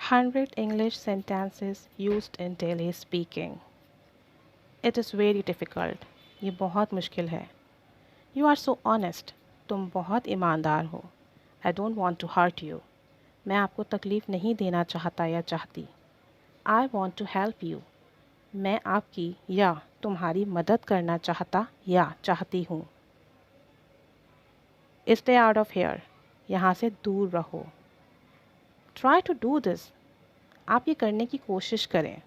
100 English sentences used in daily speaking. It is very difficult. ये बहुत मुश्किल है. You are so honest. तुम बहुत ईमानदार हो. I don't want to hurt you. मैं आपको तकलीफ़ नहीं देना चाहता या चाहती. I want to help you. मैं आपकी या तुम्हारी मदद करना चाहता या चाहती हूँ. Stay out of here. यहाँ से दूर रहो. Try to do this. आप ये करने की कोशिश करें.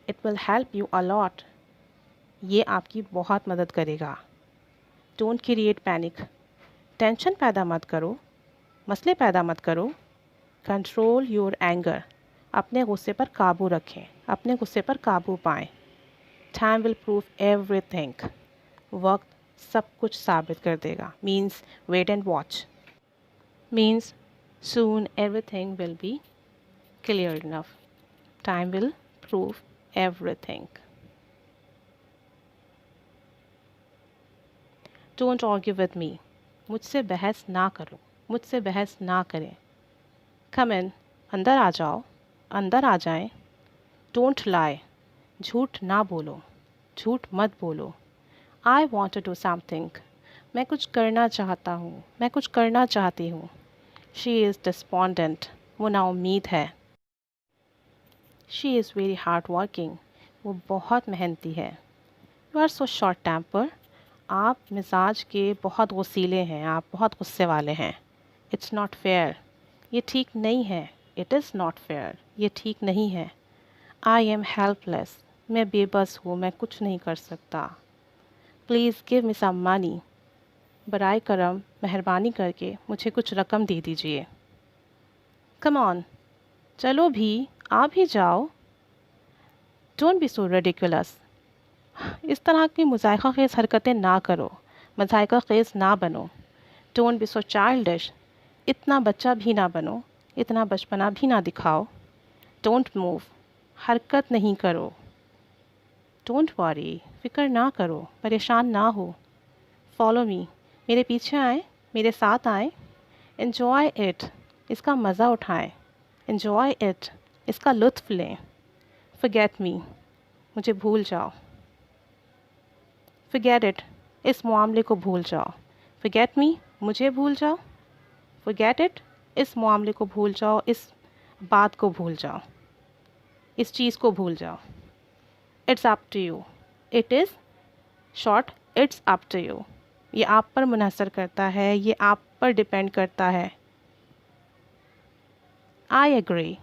It will help you a lot. ये आपकी बहुत मदद करेगा. Don't create panic. टेंशन पैदा मत करो. मसले पैदा मत करो. Control your anger. अपने गुस्से पर काबू रखें. अपने गुस्से पर काबू पाएं. Time will prove everything. वक्त सब कुछ साबित कर देगा. Means wait and watch. Means soon everything will be clear enough. Time will prove everything. Don't argue with me. मुझसे बहस ना करो. मुझसे बहस ना करें. Come in. अंदर आ जाओ. अंदर आ जाएं. Don't lie. झूठ ना बोलो. झूठ मत बोलो. I want to do something. मैं कुछ करना चाहता हूँ. मैं कुछ करना चाहती हूँ. She is despondent. वो नाउम्मीद है. She is very hardworking. वो बहुत मेहनती है. You are so short temper. आप मिजाज के बहुत गुस्सीले हैं. आप बहुत गुस्से वाले हैं. It's not fair. ये ठीक नहीं है. It is not fair. ये ठीक नहीं है. I am helpless. मैं बेबस हूँ. मैं कुछ नहीं कर सकता. Please give me some money. बराए करम मेहरबानी करके मुझे कुछ रकम दे दीजिए. Come on. चलो भी. आ भी जाओ. Don't be so ridiculous. इस तरह की मुज़ाहिका ख़ेज़ हरकतें ना करो. मज़ाहिका ख़ेज़ ना बनो. Don't be so childish. इतना बच्चा भी ना बनो. इतना बचपना भी ना दिखाओ. Don't move. हरकत नहीं करो. Don't worry. फ़िक्र ना करो. परेशान ना हो. Follow me. मेरे पीछे आएँ. मेरे साथ आएँ. Enjoy it. इसका मज़ा उठाएं. Enjoy it. इसका लुत्फ़ लें. Forget me. मुझे भूल जाओ. Forget it. इस मामले को भूल जाओ. Forget me. मुझे भूल जाओ. Forget it. इस मामले को भूल जाओ. इस बात को भूल जाओ. इस चीज़ को भूल जाओ. It's up to you. It is short. It's up to you. ये आप पर मुनहसर करता है. ये आप पर डिपेंड करता है. I agree.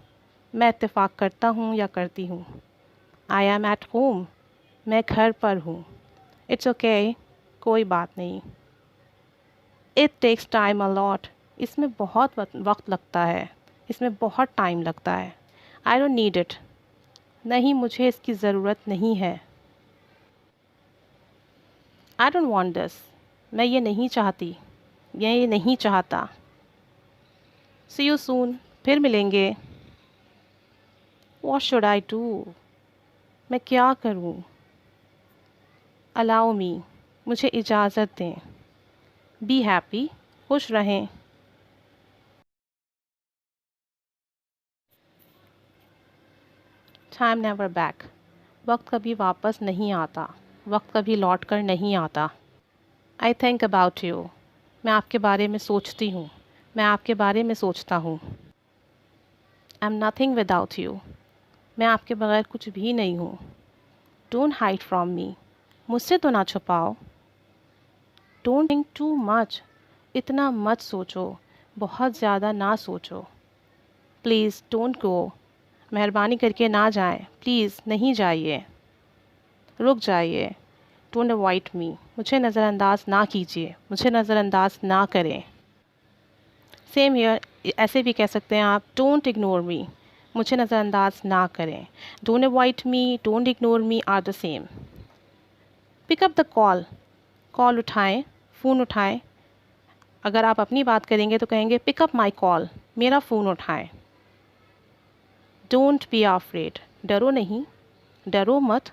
मैं इत्तेफाक करता हूँ या करती हूँ. I am at home. मैं घर पर हूँ. It's okay. कोई बात नहीं. It takes time a lot. इसमें बहुत वक्त लगता है. इसमें बहुत टाइम लगता है. I don't need it. नहीं, मुझे इसकी ज़रूरत नहीं है. I don't want this. मैं ये नहीं चाहती. ये नहीं चाहता. See you soon. फिर मिलेंगे. What should I do? मैं क्या करूं? Allow me. मुझे इजाज़त दें. Be happy. खुश रहें. Time never back. वक्त कभी वापस नहीं आता. वक्त कभी लौट कर नहीं आता. I think about you. मैं आपके बारे में सोचती हूँ. मैं आपके बारे में सोचता हूँ. I'm nothing without you. मैं आपके बगैर कुछ भी नहीं हूँ. Don't hide from me. मुझसे तो ना छुपाओ. Don't think too much. इतना मत सोचो. बहुत ज़्यादा ना सोचो. Please don't go. मेहरबानी करके ना जाएं. प्लीज़ नहीं जाइए. रुक जाइए. Don't avoid me. मुझे नज़रअंदाज ना कीजिए. मुझे नज़रअंदाज ना करें. Same here. ऐसे भी कह सकते हैं आप. Don't ignore me. मुझे नज़रअंदाज ना करें. Don't avoid me. Don't ignore me are the same. Pick up the call. Call उठाएं. फ़ोन उठाएं. अगर आप अपनी बात करेंगे तो कहेंगे pick up my call. मेरा फ़ोन उठाएं. Don't be afraid. डरो नहीं. डरो मत.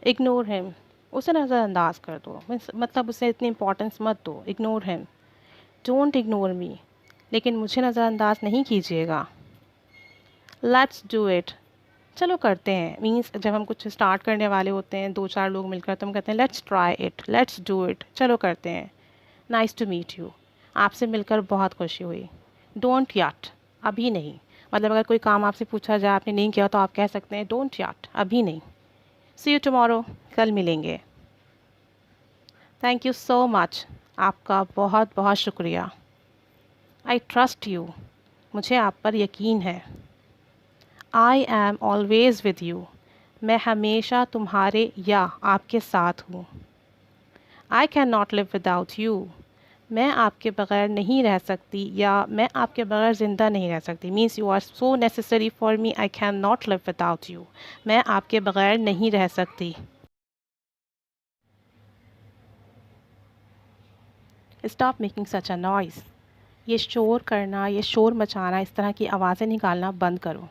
Ignore him. उसे नज़रअंदाज कर दो. मतलब उसे इतनी इम्पोर्टेंस मत दो. Ignore him. Don't ignore me, लेकिन मुझे नज़रअंदाज नहीं कीजिएगा। लेट्स डू इट, चलो करते हैं। मीन्स जब हम कुछ स्टार्ट करने वाले होते हैं, 2-4 लोग मिलकर, तो हम कहते हैं let's try it, let's do it, चलो करते हैं। नाइस टू मीट यू, आपसे मिलकर बहुत खुशी हुई। डोंट याट, अभी नहीं। मतलब अगर कोई काम आपसे पूछा जाए, आपने नहीं किया, तो आप कह सकते हैं डोंट याट, अभी नहीं। सी यू टुमारो, कल मिलेंगे। थैंक यू सो मच, आपका बहुत बहुत शुक्रिया। आई ट्रस्ट यू, मुझे आप पर यकीन है। I am always with you, मैं हमेशा तुम्हारे या आपके साथ हूँ। आई can not live without you, मैं आपके बग़ैर नहीं रह सकती या मैं आपके बग़ैर ज़िंदा नहीं रह सकती। Means you are so necessary for me, I can not live without you, मैं आपके बग़ैर नहीं रह सकती। Stop making such a noise, ये शोर करना, ये शोर मचाना, इस तरह की आवाज़ें निकालना बंद करो।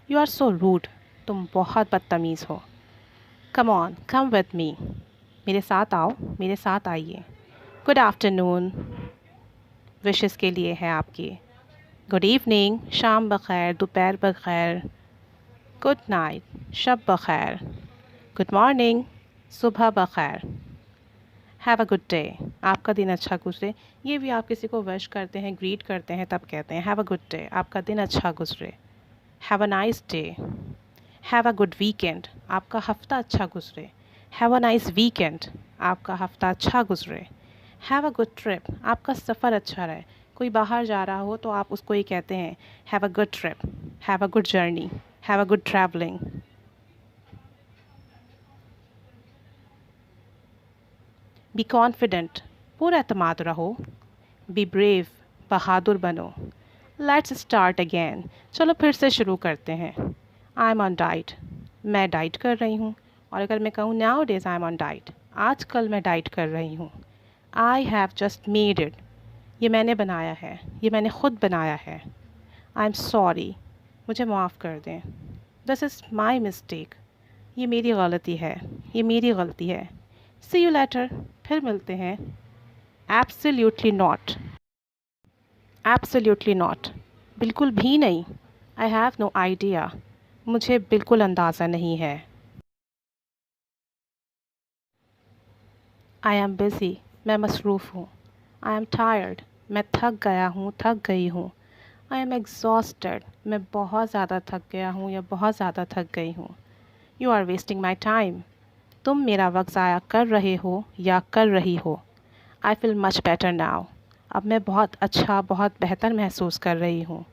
यू आर सो रूड, तुम बहुत बदतमीज़ हो। Come on, come with me, मेरे साथ आओ, मेरे साथ आइए। गुड आफ्टरनून विशेस के लिए है आपकी। गुड इवनिंग, शाम बखैर, दोपहर बखैर। गुड नाइट, शब बखैर। गुड मॉर्निंग, सुबह बखैर। हैव अ गुड डे, आपका दिन अच्छा गुजरे। ये भी आप किसी को विश करते हैं, ग्रीट करते हैं, तब कहते हैं हैव अ गुड डे, आपका दिन अच्छा गुजरे। Have a nice day, have a good weekend, आपका हफ्ता अच्छा गुजरे। हैव अ नाइस वीकेंड, आपका हफ्ता अच्छा गुजरे। हैव अ गुड ट्रिप, आपका सफ़र अच्छा रहे। कोई बाहर जा रहा हो तो आप उसको ये कहते हैं have a good trip, have a good journey, have a good travelling. Be confident, पूरा एतमाद रहो। बी ब्रेव, बहादुर बनो। लेट्स स्टार्ट अगेन, चलो फिर से शुरू करते हैं। आई एम ऑन डाइट, मैं डाइट कर रही हूँ। और अगर मैं कहूँ now days I am on diet, आजकल मैं डाइट कर रही हूँ। I have just made it, ये मैंने बनाया है, ये मैंने ख़ुद बनाया है। आई एम सॉरी, मुझे माफ़ कर दें। दिस इज़ माई मिस्टेक, ये मेरी गलती है, ये मेरी गलती है। सी यू लेटर, फिर मिलते हैं। एब्सोल्युटली नॉट, एब्सोल्युटली नॉट, बिल्कुल भी नहीं। आई हैव नो आइडिया, मुझे बिल्कुल अंदाज़ा नहीं है। आई एम बिज़ी, मैं मसरूफ़ हूँ। आई एम टायर्ड, मैं थक गया हूँ, थक गई हूँ। आई एम एग्जॉस्टेड, मैं बहुत ज़्यादा थक गया हूँ या बहुत ज़्यादा थक गई हूँ। You are wasting my time, तुम मेरा वक्त ज़ाया कर रहे हो या कर रही हो। I feel much better now, अब मैं बहुत अच्छा, बहुत बेहतर महसूस कर रही हूँ।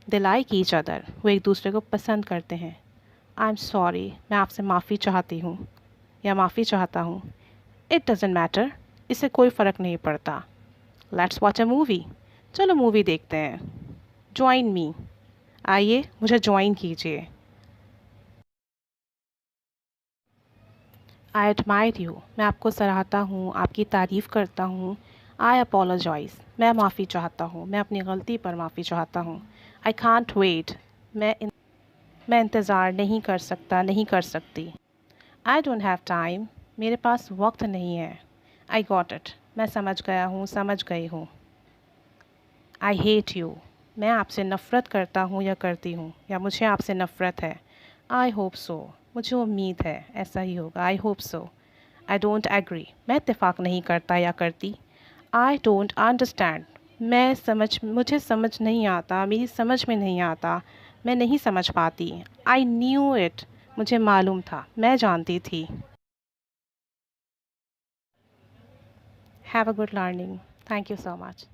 दे लाइक ईच अदर, वो एक दूसरे को पसंद करते हैं। आई एम सॉरी, मैं आपसे माफ़ी चाहती हूँ या माफ़ी चाहता हूँ। इट डजेंट मैटर, इससे कोई फ़र्क नहीं पड़ता। लेट्स वॉच अ मूवी, चलो मूवी देखते हैं। ज्वाइन मी, आइए मुझे ज्वाइन कीजिए। आई एडमायर यू, मैं आपको सराहता हूँ, आपकी तारीफ़ करता हूँ। आई अपोलोजाइज़, मैं माफ़ी चाहता हूँ, मैं अपनी गलती पर माफ़ी चाहता हूँ। आई कांट वेट, मैं इंतज़ार नहीं कर सकता, नहीं कर सकती। आई डोंट हैव टाइम, मेरे पास वक्त नहीं है। आई गॉट इट, मैं समझ गया हूँ, समझ गई हूँ। आई हेट यू, मैं आपसे नफ़रत करता हूँ या करती हूँ, या मुझे आपसे नफ़रत है। आई होप सो, मुझे उम्मीद है ऐसा ही होगा। I hope so. I don't agree, मैं इत्तेफाक नहीं करता या करती। आई डोंट अंडरस्टैंड, मुझे समझ नहीं आता, मेरी समझ में नहीं आता, मैं नहीं समझ पाती। आई न्यू इट, मुझे मालूम था, मैं जानती थी। Have a good learning, thank you so much.